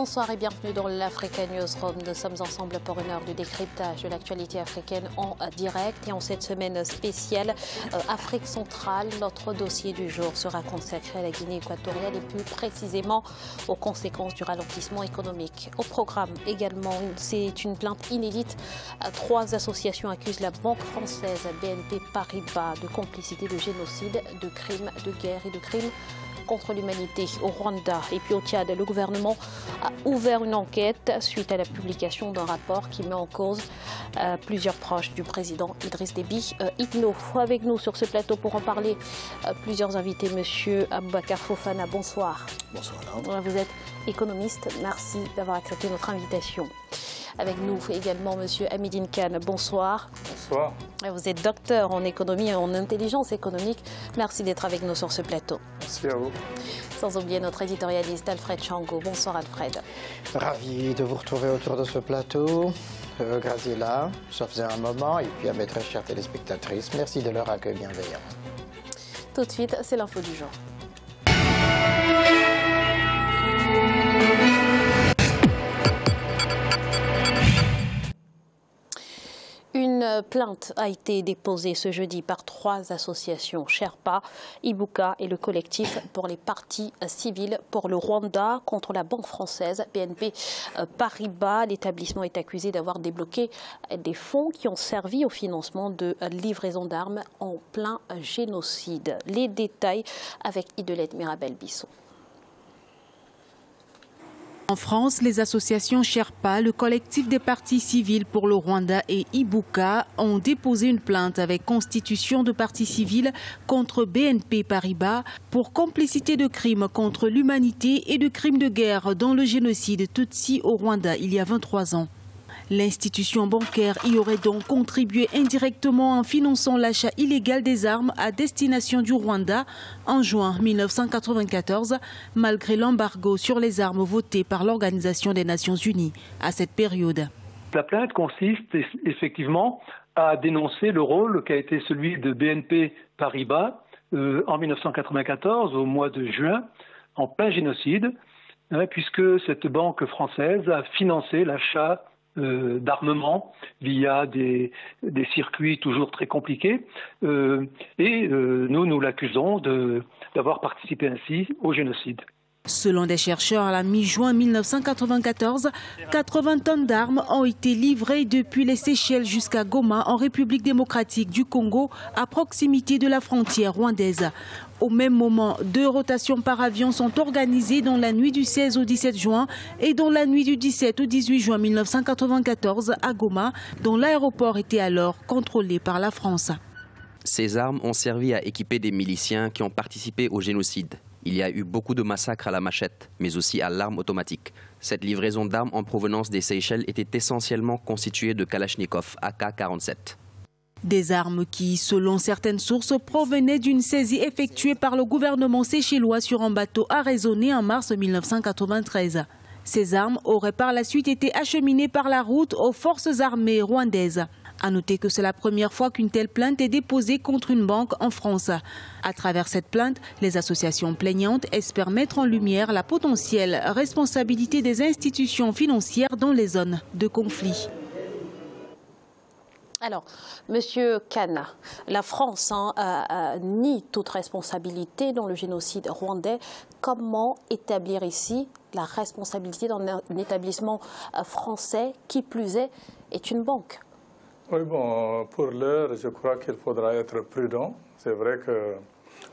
Bonsoir et bienvenue dans l'Africa Newsroom. Nous sommes ensemble pour une heure de décryptage de l'actualité africaine en direct. Et en cette semaine spéciale Afrique centrale, notre dossier du jour sera consacré à la Guinée équatoriale et plus précisément aux conséquences du ralentissement économique. Au programme également, c'est une plainte inédite. 3 associations accusent la banque française BNP Paribas de complicité de génocide, de crimes de guerre et de crimes contre l'humanité au Rwanda. Et puis au Tchad, le gouvernement a ouvert une enquête suite à la publication d'un rapport qui met en cause plusieurs proches du président Idriss Déby Itno. Avec nous sur ce plateau pour en parler, plusieurs invités. Monsieur Aboubakar Fofana, bonsoir. Bonsoir. Vous êtes économiste, merci d'avoir accepté notre invitation. Avec nous également Monsieur Hamidine Khan, bonsoir. Bonsoir. Vous êtes docteur en économie et en intelligence économique. Merci d'être avec nous sur ce plateau. Merci à vous. Sans oublier notre éditorialiste Alfred Chango. Bonsoir Alfred. Ravi de vous retrouver autour de ce plateau. Graziella, ça faisait un moment. Et puis à mes très chères téléspectatrices, merci de leur accueil bienveillant. Tout de suite, c'est l'info du jour. Une plainte a été déposée ce jeudi par 3 associations, Sherpa, Ibuka et le collectif pour les parties civiles pour le Rwanda contre la banque française BNP Paribas. L'établissement est accusé d'avoir débloqué des fonds qui ont servi au financement de livraison d'armes en plein génocide. Les détails avec Idelette Mirabel-Bissot. En France, les associations Sherpa, le collectif des partis civils pour le Rwanda et Ibuka ont déposé une plainte avec constitution de partie civile contre BNP Paribas pour complicité de crimes contre l'humanité et de crimes de guerre dans le génocide Tutsi au Rwanda il y a 23 ans. L'institution bancaire y aurait donc contribué indirectement en finançant l'achat illégal des armes à destination du Rwanda en juin 1994, malgré l'embargo sur les armes voté par l'Organisation des Nations Unies à cette période. La plainte consiste effectivement à dénoncer le rôle qui a été celui de BNP Paribas en 1994, au mois de juin, en plein génocide, puisque cette banque française a financé l'achat d'armement via des circuits toujours très compliqués nous l'accusons d'avoir participé ainsi au génocide. Selon des chercheurs, à la mi-juin 1994, 80 tonnes d'armes ont été livrées depuis les Seychelles jusqu'à Goma en République démocratique du Congo, à proximité de la frontière rwandaise. Au même moment, 2 rotations par avion sont organisées dans la nuit du 16 au 17 juin et dans la nuit du 17 au 18 juin 1994 à Goma, dont l'aéroport était alors contrôlé par la France. Ces armes ont servi à équiper des miliciens qui ont participé au génocide. Il y a eu beaucoup de massacres à la machette, mais aussi à l'arme automatique. Cette livraison d'armes en provenance des Seychelles était essentiellement constituée de Kalachnikov AK-47. Des armes qui, selon certaines sources, provenaient d'une saisie effectuée par le gouvernement séchellois sur un bateau arraisonné en mars 1993. Ces armes auraient par la suite été acheminées par la route aux forces armées rwandaises. À noter que c'est la première fois qu'une telle plainte est déposée contre une banque en France. À travers cette plainte, les associations plaignantes espèrent mettre en lumière la potentielle responsabilité des institutions financières dans les zones de conflit. Alors, Monsieur Khan, la France nie toute responsabilité dans le génocide rwandais. Comment établir ici la responsabilité dans un établissement français qui plus est une banque? Oui, bon, pour l'heure, je crois qu'il faudra être prudent. C'est vrai que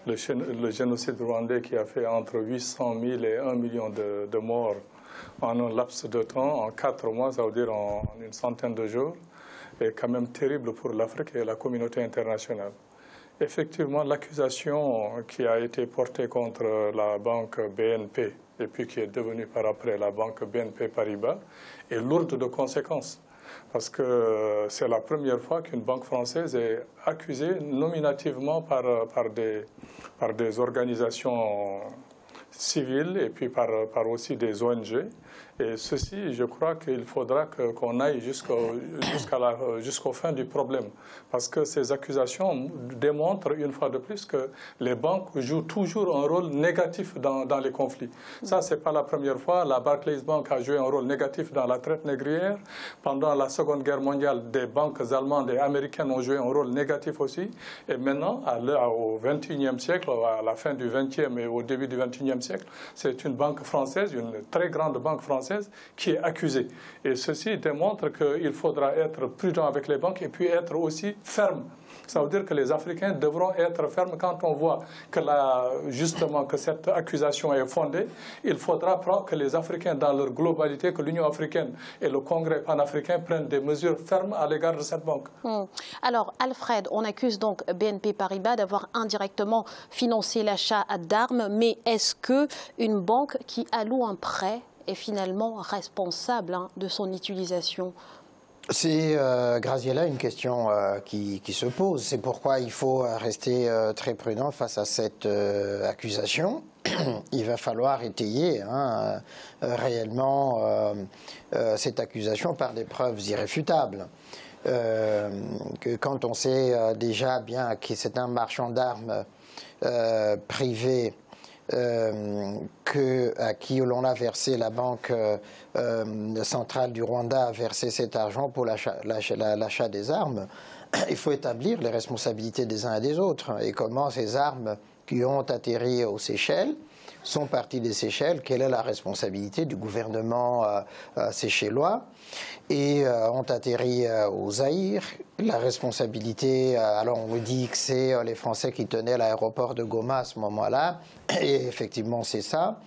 le génocide rwandais qui a fait entre 800 000 et 1 million de morts en un laps de temps, en 4 mois, ça veut dire en une centaine de jours, est quand même terrible pour l'Afrique et la communauté internationale. Effectivement, l'accusation qui a été portée contre la banque BNP et puis qui est devenue par après la banque BNP Paribas est lourde de conséquences. Parce que c'est la première fois qu'une banque française est accusée nominativement par des organisations civiles et puis par aussi des ONG. Et ceci, je crois qu'il faudra qu'on aille jusqu'au fin du problème. Parce que ces accusations démontrent une fois de plus que les banques jouent toujours un rôle négatif dans les conflits. Ça, ce n'est pas la première fois. La Barclays Bank a joué un rôle négatif dans la traite négrière. Pendant la Seconde Guerre mondiale, des banques allemandes et américaines ont joué un rôle négatif aussi. Et maintenant, au XXIe siècle, à la fin du XXe et au début du XXIe siècle, c'est une banque française, une très grande banque française, qui est accusée. Et ceci démontre qu'il faudra être prudent avec les banques et puis être aussi ferme. Ça veut dire que les Africains devront être fermes quand on voit que justement que cette accusation est fondée. Il faudra que les Africains, dans leur globalité, que l'Union africaine et le Congrès panafricain prennent des mesures fermes à l'égard de cette banque. Alors, Alfred, on accuse donc BNP Paribas d'avoir indirectement financé l'achat d'armes, mais est-ce qu'une banque qui alloue un prêt est finalement responsable de son utilisation? C'est, Graziella, une question qui se pose. C'est pourquoi il faut rester très prudent face à cette accusation. Il va falloir étayer réellement cette accusation par des preuves irréfutables. Que quand on sait déjà bien que c'est un marchand d'armes privé, à qui l'on a versé, la Banque centrale du Rwanda a versé cet argent pour l'achat des armes, il faut établir les responsabilités des uns et des autres. Et comment ces armes qui ont atterri aux Seychelles sont parties des Seychelles, quelle est la responsabilité du gouvernement séchellois, et ont atterri au Zaïre. La responsabilité, alors on me dit que c'est les Français qui tenaient l'aéroport de Goma à ce moment-là, et effectivement c'est ça.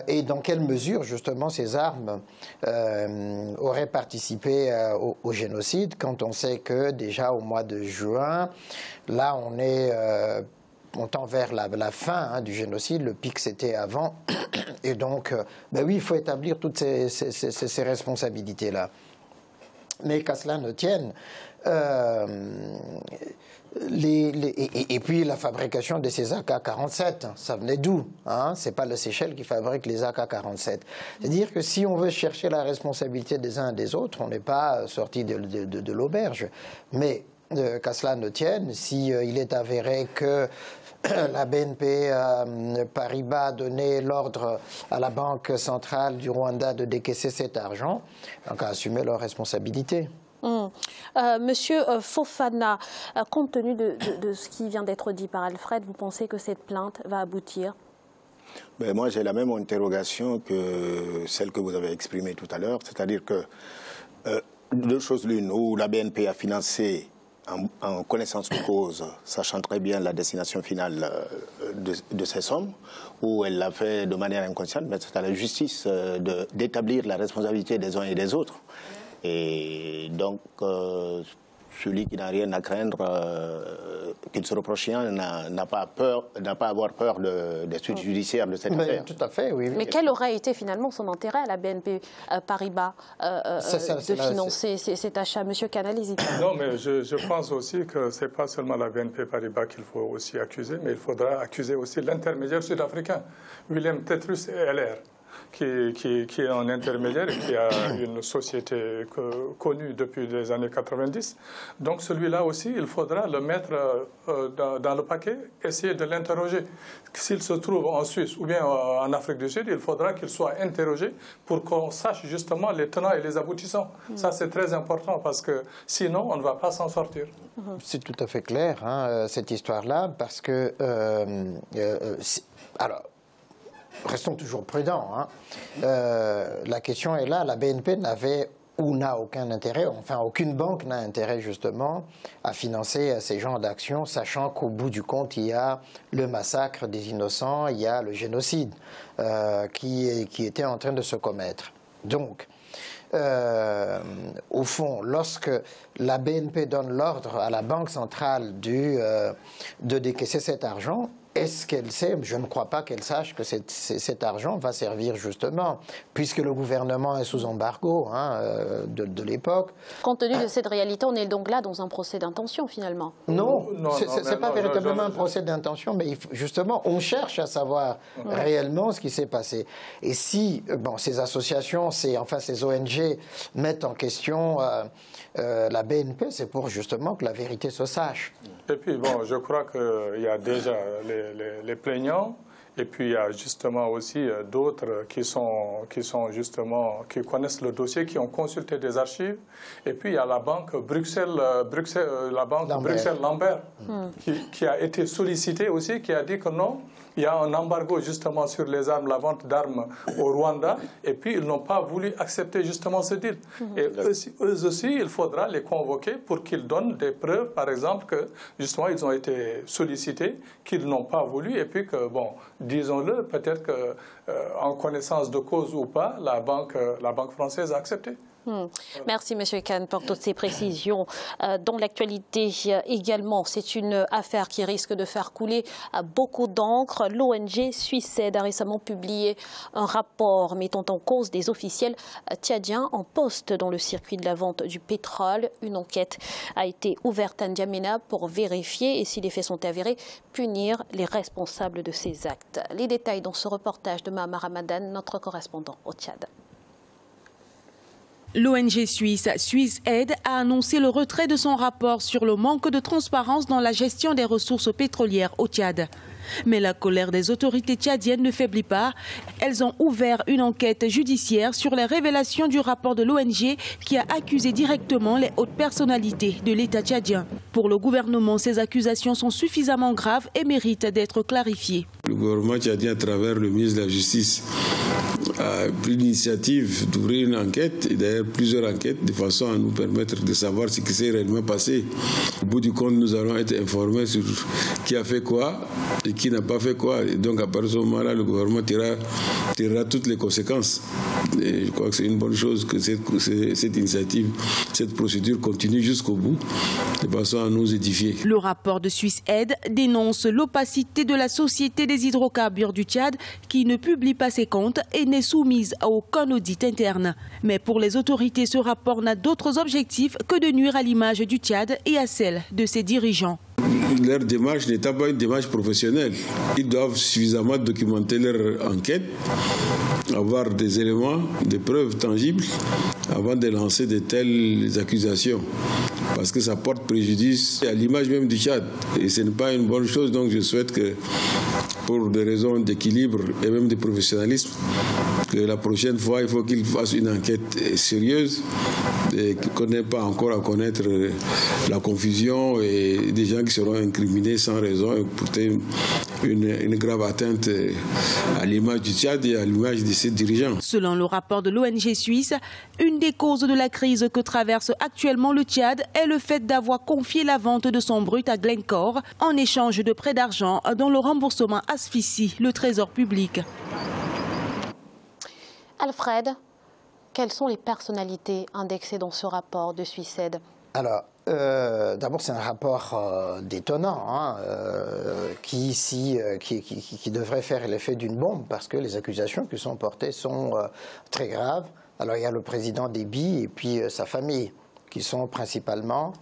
Et dans quelle mesure justement ces armes auraient participé au génocide, quand on sait que déjà au mois de juin, là on tend vers la fin du génocide, le pic c'était avant, et donc oui, il faut établir toutes ces responsabilités-là. Mais qu'à cela ne tienne, et puis la fabrication de ces AK-47, ça venait d'où? C'est pas le Seychelles qui fabrique les AK-47. C'est-à-dire que si on veut chercher la responsabilité des uns et des autres, on n'est pas sorti de l'auberge. Mais qu'à cela ne tienne, si il est avéré que la BNP Paribas a donné l'ordre à la Banque centrale du Rwanda de décaisser cet argent, donc à assumer leurs responsabilités. Monsieur Fofana, compte tenu de ce qui vient d'être dit par Alfred, vous pensez que cette plainte va aboutir? Moi, j'ai la même interrogation que celle que vous avez exprimée tout à l'heure, c'est-à-dire que deux choses l'une, où la BNP a financé en connaissance de cause, sachant très bien la destination finale de ces sommes, où elle l'a fait de manière inconsciente, mais c'est à la justice d'établir la responsabilité des uns et des autres. Et donc, celui qui n'a rien à craindre, qu'il se reproche rien, n'a pas à avoir peur des suites judiciaires de cette affaire. Tout à fait, oui. Mais quel aurait été finalement son intérêt à la BNP Paribas de financer cet achat? Monsieur Canalisi. Non, mais je pense aussi que ce n'est pas seulement la BNP Paribas qu'il faut aussi accuser, mais il faudra accuser aussi l'intermédiaire sud-africain, William Tetrus LR. Qui est un intermédiaire et qui a une société connue depuis les années 90. Donc celui-là aussi, il faudra le mettre dans le paquet, essayer de l'interroger. S'il se trouve en Suisse ou bien en Afrique du Sud, il faudra qu'il soit interrogé pour qu'on sache justement les tenants et les aboutissants. Ça, c'est très important parce que sinon, on ne va pas s'en sortir. C'est tout à fait clair, cette histoire-là, parce que... alors, restons toujours prudents. La question est là, la BNP n'avait ou n'a aucun intérêt, enfin aucune banque n'a intérêt justement à financer ces genres d'actions, sachant qu'au bout du compte, il y a le massacre des innocents, il y a le génocide qui était en train de se commettre. Donc, au fond, lorsque la BNP donne l'ordre à la Banque centrale de décaisser cet argent, est-ce qu'elle sait? Je ne crois pas qu'elle sache que cet argent va servir justement, puisque le gouvernement est sous embargo de l'époque. Compte tenu de cette réalité, on est donc là dans un procès d'intention finalement. Non, ce n'est pas véritablement un procès d'intention, mais justement, on cherche à savoir réellement ce qui s'est passé. Et si ces associations, ces ONG mettent en question la BNP, c'est pour justement que la vérité se sache. Et puis, je crois qu'il y a déjà les plaignants, et puis il y a justement aussi d'autres qui connaissent le dossier, qui ont consulté des archives. Et puis il y a la banque Bruxelles-Lambert, qui a été sollicitée aussi, qui a dit que non, il y a un embargo justement sur les armes, la vente d'armes au Rwanda, et puis ils n'ont pas voulu accepter justement ce deal. Et eux aussi, il faudra les convoquer pour qu'ils donnent des preuves, par exemple, que justement ils ont été sollicités, qu'ils n'ont pas voulu, et puis que, disons-le, peut-être qu'en connaissance de cause ou pas, la banque française a accepté. Merci M. Khan pour toutes ces précisions. Dans l'actualité également, c'est une affaire qui risque de faire couler beaucoup d'encre. L'ONG Suicide a récemment publié un rapport mettant en cause des officiels tchadiens en poste dans le circuit de la vente du pétrole. Une enquête a été ouverte à N'Djamena pour vérifier et, si les faits sont avérés, punir les responsables de ces actes. Les détails dans ce reportage de Mahama Ramadan, notre correspondant au Tchad. L'ONG suisse SwissAid a annoncé le retrait de son rapport sur le manque de transparence dans la gestion des ressources pétrolières au Tchad. Mais la colère des autorités tchadiennes ne faiblit pas. Elles ont ouvert une enquête judiciaire sur les révélations du rapport de l'ONG qui a accusé directement les hautes personnalités de l'État tchadien. Pour le gouvernement, ces accusations sont suffisamment graves et méritent d'être clarifiées. Le gouvernement tchadien, à travers le ministre de la Justice, a pris l'initiative d'ouvrir une enquête, et d'ailleurs plusieurs enquêtes, de façon à nous permettre de savoir ce qui s'est réellement passé. Au bout du compte, nous allons être informés sur qui a fait quoi et qui n'a pas fait quoi. Et donc, à partir de ce moment-là, le gouvernement tirera toutes les conséquences. Et je crois que c'est une bonne chose que cette initiative, cette procédure continue jusqu'au bout, de façon à nous édifier. Le rapport de SwissAid dénonce l'opacité de la Société des hydrocarbures du Tchad qui ne publie pas ses comptes et n'est soumise à aucun audit interne. Mais pour les autorités, ce rapport n'a d'autres objectifs que de nuire à l'image du Tchad et à celle de ses dirigeants. Leur démarche n'est pas une démarche professionnelle. Ils doivent suffisamment documenter leur enquête, avoir des éléments, des preuves tangibles avant de lancer de telles accusations. Parce que ça porte préjudice à l'image même du Tchad. Et ce n'est pas une bonne chose. Donc je souhaite que, pour des raisons d'équilibre et même de professionnalisme, que la prochaine fois, il faut qu'ils fassent une enquête sérieuse et qu'on n'ait pas encore à connaître la confusion et des gens qui seront incriminés sans raison et porter une grave atteinte à l'image du Tchad et à l'image de ses dirigeants. Selon le rapport de l'ONG suisse, une des causes de la crise que traverse actuellement le Tchad est le fait d'avoir confié la vente de son brut à Glencore en échange de prêts d'argent dont le remboursement asphyxie le trésor public. Alfred, quelles sont les personnalités indexées dans ce rapport de SwissAid? Alors, d'abord, c'est un rapport détonnant qui devrait faire l'effet d'une bombe parce que les accusations qui sont portées sont très graves. Alors, il y a le président Déby et puis sa famille qui sont principalement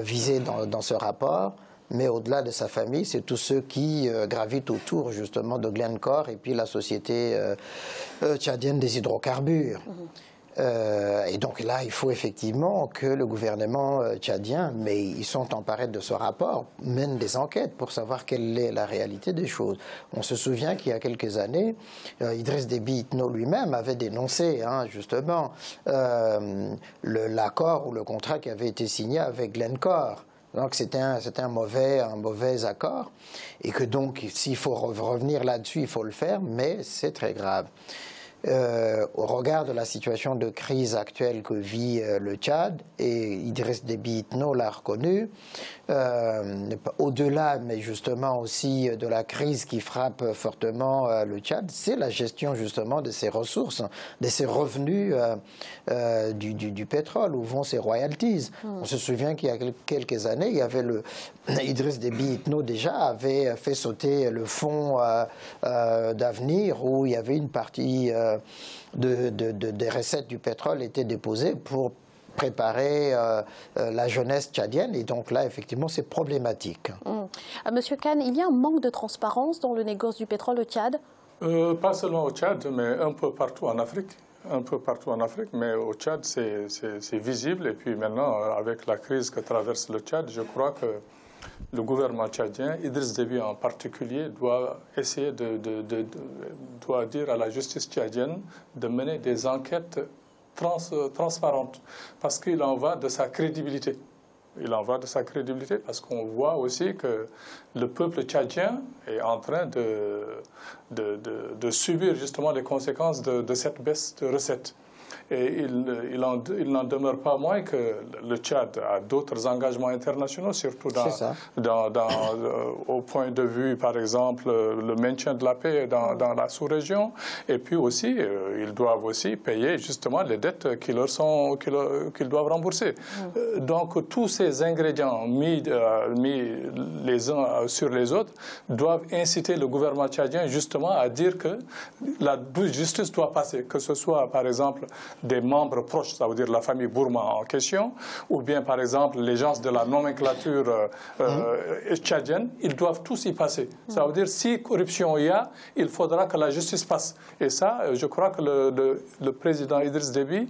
visés dans ce rapport. Mais au-delà de sa famille, c'est tous ceux qui gravitent autour justement de Glencore et puis la société tchadienne des hydrocarbures. Et donc là, il faut effectivement que le gouvernement tchadien, mais ils sont emparés de ce rapport, mène des enquêtes pour savoir quelle est la réalité des choses. On se souvient qu'il y a quelques années, Idriss Déby Itno lui-même avait dénoncé justement l'accord ou le contrat qui avait été signé avec Glencore. Donc c'était un mauvais accord et que donc s'il faut revenir là-dessus, il faut le faire, mais c'est très grave. au regard de la situation de crise actuelle que vit le Tchad, et Idriss Déby Itno l'a reconnu, au-delà, mais justement aussi de la crise qui frappe fortement le Tchad, c'est la gestion justement de ses ressources, de ses revenus du pétrole, où vont ses royalties. On se souvient qu'il y a quelques années, il y avait Idriss Déby Itno déjà avait fait sauter le fonds d'avenir où il y avait une partie des recettes du pétrole était déposée pour préparer la jeunesse tchadienne, et donc là effectivement c'est problématique. Monsieur Khan, il y a un manque de transparence dans le négoce du pétrole au Tchad? Pas seulement au Tchad, mais un peu partout en Afrique. Un peu partout en Afrique, mais au Tchad c'est visible, et puis maintenant avec la crise que traverse le Tchad, je crois que le gouvernement tchadien, Idriss Déby en particulier, doit essayer doit dire à la justice tchadienne de mener des enquêtes transparentes, parce qu'il en va de sa crédibilité. Il en va de sa crédibilité parce qu'on voit aussi que le peuple tchadien est en train de subir justement les conséquences de cette baisse de recettes. Et il n'en demeure pas moins que le Tchad a d'autres engagements internationaux, surtout au point de vue, par exemple, le maintien de la paix dans la sous-région. Et puis aussi, ils doivent aussi payer justement les dettes qu'ils doivent rembourser. Donc tous ces ingrédients mis les uns sur les autres doivent inciter le gouvernement tchadien justement à dire que la justice doit passer, que ce soit par exemple des membres proches, ça veut dire la famille Bourma en question, ou bien par exemple les gens de la nomenclature tchadienne, ils doivent tous y passer. Ça veut dire si corruption il y a, il faudra que la justice passe. Et ça, je crois que le président Idriss Déby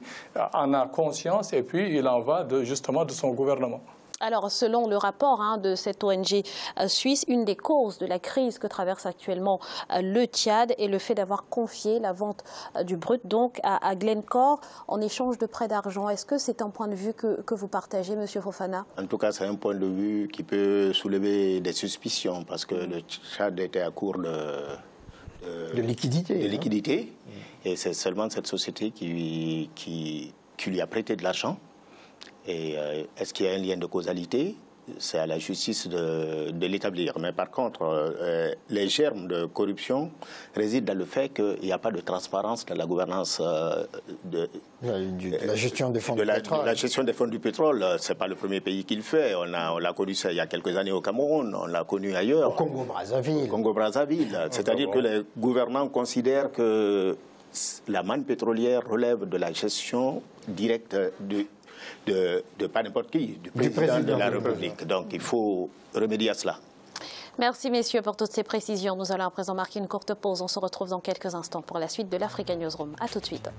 en a conscience, et puis il en va justement de son gouvernement. Alors, selon le rapport de cette ONG suisse, une des causes de la crise que traverse actuellement le Tchad est le fait d'avoir confié la vente du brut donc à Glencore en échange de prêts d'argent. Est-ce que c'est un point de vue que vous partagez, M. Fofana? En tout cas, c'est un point de vue qui peut soulever des suspicions parce que le Tchad était à court de liquidité. Et c'est seulement cette société qui lui a prêté de l'argent. Et est-ce qu'il y a un lien de causalité? C'est à la justice de l'établir. Mais par contre, les germes de corruption résident dans le fait qu'il n'y a pas de transparence dans la gouvernance de la gestion des fonds du pétrole. La gestion des fonds du pétrole, ce n'est pas le premier pays qui le fait. On l'a connu ça il y a quelques années au Cameroun, on l'a connu ailleurs. Au Congo-Brazzaville. Au Congo-Brazzaville. C'est-à-dire que les gouvernants considèrent que la manne pétrolière relève de la gestion directe de pas n'importe qui, du président de la République. Donc il faut remédier à cela. Merci messieurs pour toutes ces précisions. Nous allons à présent marquer une courte pause. On se retrouve dans quelques instants pour la suite de l'Africa Newsroom. A tout de suite.